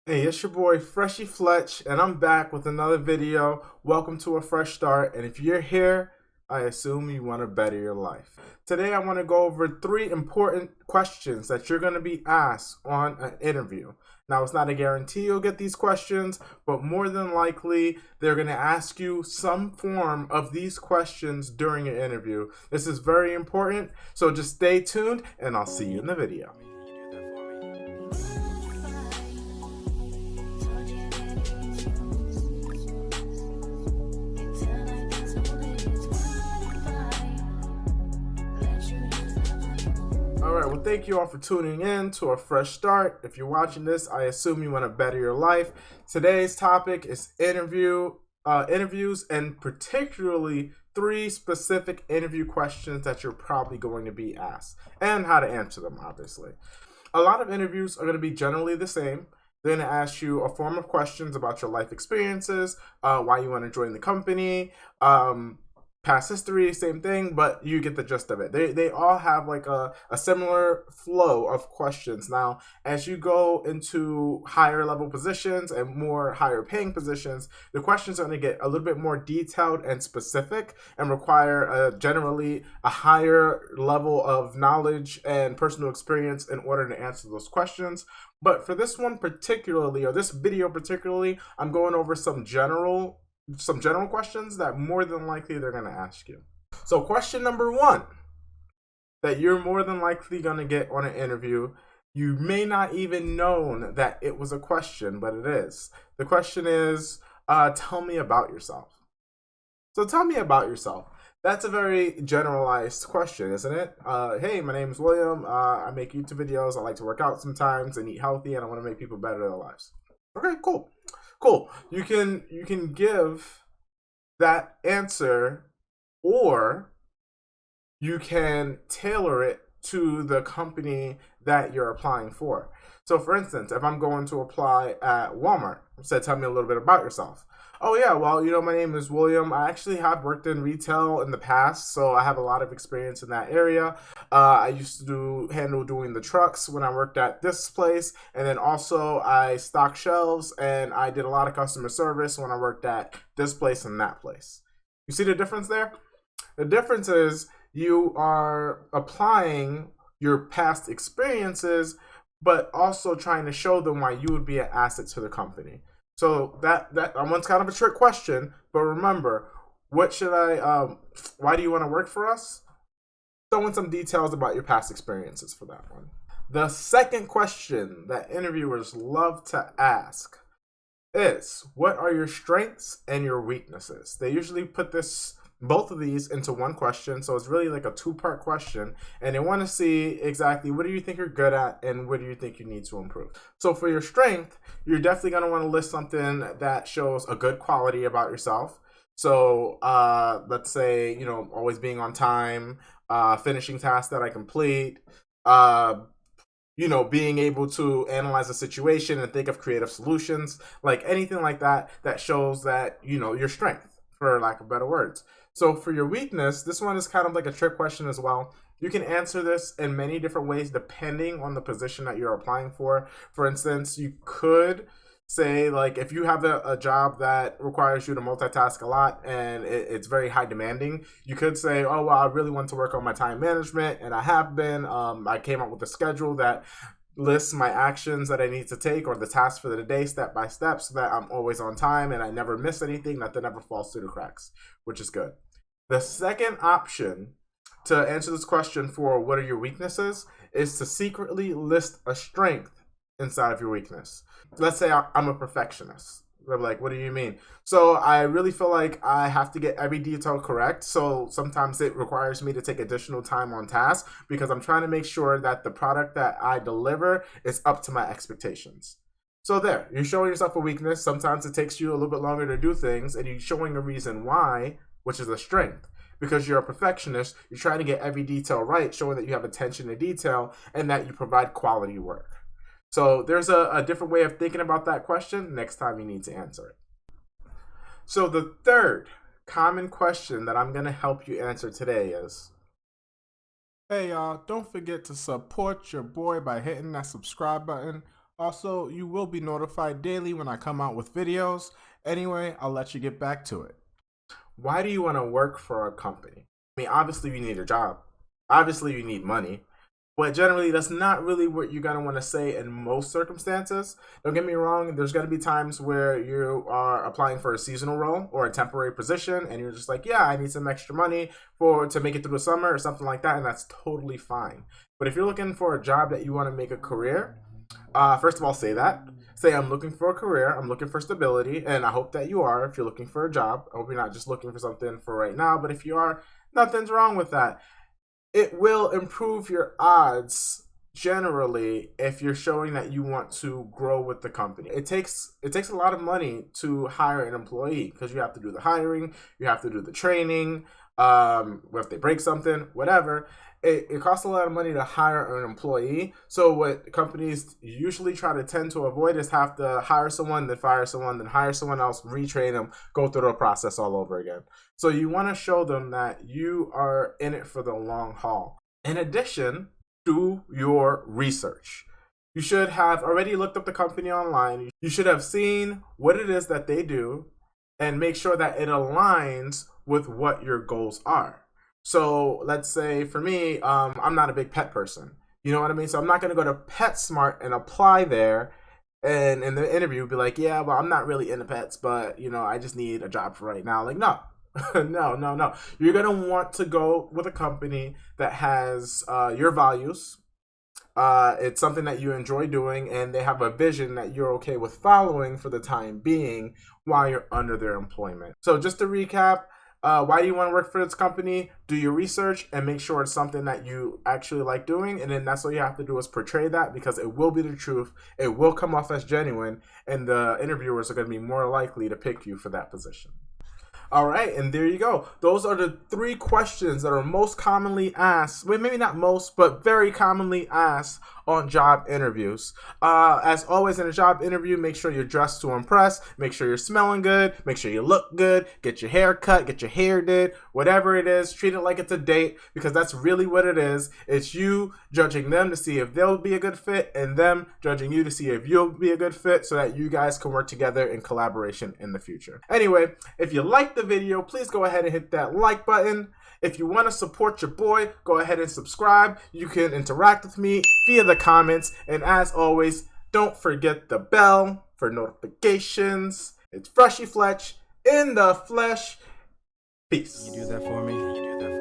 Hey, it's your boy Freshy Fletch, and I'm back with another video. Welcome to a fresh start. And if you're here, I assume you want to better your life. Today, I want to go over 3 important questions that you're going to be asked on an interview. Now, it's not a guarantee you'll get these questions, but more than likely, they're going to ask you some form of these questions during an interview. This is very important, so just stay tuned, and I'll see you in the video. Alright, well, thank you all for tuning in to a fresh start. If you're watching this, I assume you want to better your life. Today's topic is interviews, and particularly 3 specific interview questions that you're probably going to be asked, and how to answer them, obviously. A lot of interviews are going to be generally the same. They're going to ask you a form of questions about your life experiences, why you want to join the company, past history, same thing, but you get the gist of it. They all have like a similar flow of questions. Now, as you go into higher level positions and more higher paying positions, the questions are going to get a little bit more detailed and specific and require generally a higher level of knowledge and personal experience in order to answer those questions. But for this one particularly, or this video particularly, I'm going over some general questions that more than likely they're going to ask you. So question number 1 that you're more than likely going to get on an interview, you may not even know that it was a question, but it is. The question is, tell me about yourself. So tell me about yourself. That's a very generalized question, isn't it? Hey, my name is William. I make YouTube videos. I like to work out sometimes and eat healthy, and I want to make people better their lives. Okay, cool. You can give that answer, or you can tailor it to the company that you're applying for. So for instance, if I'm going to apply at Walmart, say, tell me a little bit about yourself. Oh yeah, well, my name is William. I actually have worked in retail in the past, so I have a lot of experience in that area. I used to handle doing the trucks when I worked at this place, and then also I stocked shelves, and I did a lot of customer service when I worked at this place and that place. You see the difference there? The difference is you are applying your past experiences, but also trying to show them why you would be an asset to the company. So that one's kind of a trick question, but remember, why do you want to work for us? Throw in some details about your past experiences for that one. The second question that interviewers love to ask is, what are your strengths and your weaknesses? They usually put both of these into one question, so it's really like a 2-part question, and they want to see exactly what do you think you're good at and what do you think you need to improve. So for your strength, you're definitely going to want to list something that shows a good quality about yourself. So let's say, always being on time, finishing tasks that I complete, being able to analyze a situation and think of creative solutions, like anything like that shows that, your strength, for lack of better words. So for your weakness, this one is kind of like a trick question as well. You can answer this in many different ways depending on the position that you're applying for. For instance, you could say, like, if you have a job that requires you to multitask a lot and it's very high demanding, you could say, oh, well, I really want to work on my time management, and I have been. I came up with a schedule that lists my actions that I need to take, or the tasks for the day step by step, so that I'm always on time and I never miss anything, nothing ever falls through the cracks, which is good. The second option to answer this question for what are your weaknesses is to secretly list a strength inside of your weakness. Let's say I'm a perfectionist. They're like, what do you mean? So I really feel like I have to get every detail correct. So sometimes it requires me to take additional time on task because I'm trying to make sure that the product that I deliver is up to my expectations. So there, you're showing yourself a weakness. Sometimes it takes you a little bit longer to do things, and you're showing a reason why, which is a strength. Because you're a perfectionist, you're trying to get every detail right, showing that you have attention to detail and that you provide quality work. So there's a different way of thinking about that question next time you need to answer it. So the third common question that I'm going to help you answer today is, hey y'all, don't forget to support your boy by hitting that subscribe button. Also, you will be notified daily when I come out with videos. Anyway, I'll let you get back to it. Why do you want to work for a company? I mean, obviously you need a job. Obviously you need money. But generally, that's not really what you're going to want to say in most circumstances. Don't get me wrong, there's going to be times where you are applying for a seasonal role or a temporary position, and you're just like, yeah, I need some extra money to make it through the summer or something like that, and that's totally fine. But if you're looking for a job that you want to make a career, first of all, say that. Say, I'm looking for a career, I'm looking for stability, and I hope that you are if you're looking for a job. I hope you're not just looking for something for right now, but if you are, nothing's wrong with that. It will improve your odds generally if you're showing that you want to grow with the company. It takes a lot of money to hire an employee because you have to do the hiring, you have to do the training, if they break something, whatever. It costs a lot of money to hire an employee. So what companies usually try to tend to avoid is have to hire someone, then fire someone, then hire someone else, retrain them, go through the process all over again. So you want to show them that you are in it for the long haul. In addition, do your research. You should have already looked up the company online. You should have seen what it is that they do and make sure that it aligns with what your goals are. So let's say for me, I'm not a big pet person. You know what I mean? So I'm not going to go to PetSmart and apply there and in the interview be like, yeah, well, I'm not really into pets, but, I just need a job for right now. Like, no. No. You're going to want to go with a company that has your values. It's something that you enjoy doing, and they have a vision that you're okay with following for the time being while you're under their employment. So just to recap, why do you want to work for this company? Do your research and make sure it's something that you actually like doing. And then that's all you have to do is portray that, because it will be the truth. It will come off as genuine, and the interviewers are going to be more likely to pick you for that position. All right, and there you go. Those are the 3 questions that are most commonly asked. Well, maybe not most, but very commonly asked on job interviews. As always, in a job interview, make sure you're dressed to impress. Make sure you're smelling good. Make sure you look good. Get your hair cut. Get your hair did. Whatever it is, treat it like it's a date, because that's really what it is. It's you judging them to see if they'll be a good fit, and them judging you to see if you'll be a good fit, so that you guys can work together in collaboration in the future. Anyway, if you like the video, please go ahead and hit that like button. If you want to support your boy, go ahead and subscribe. You can interact with me via the comments. And as always, don't forget the bell for notifications. It's Freshy Fletch in the flesh. Peace. You do that for me?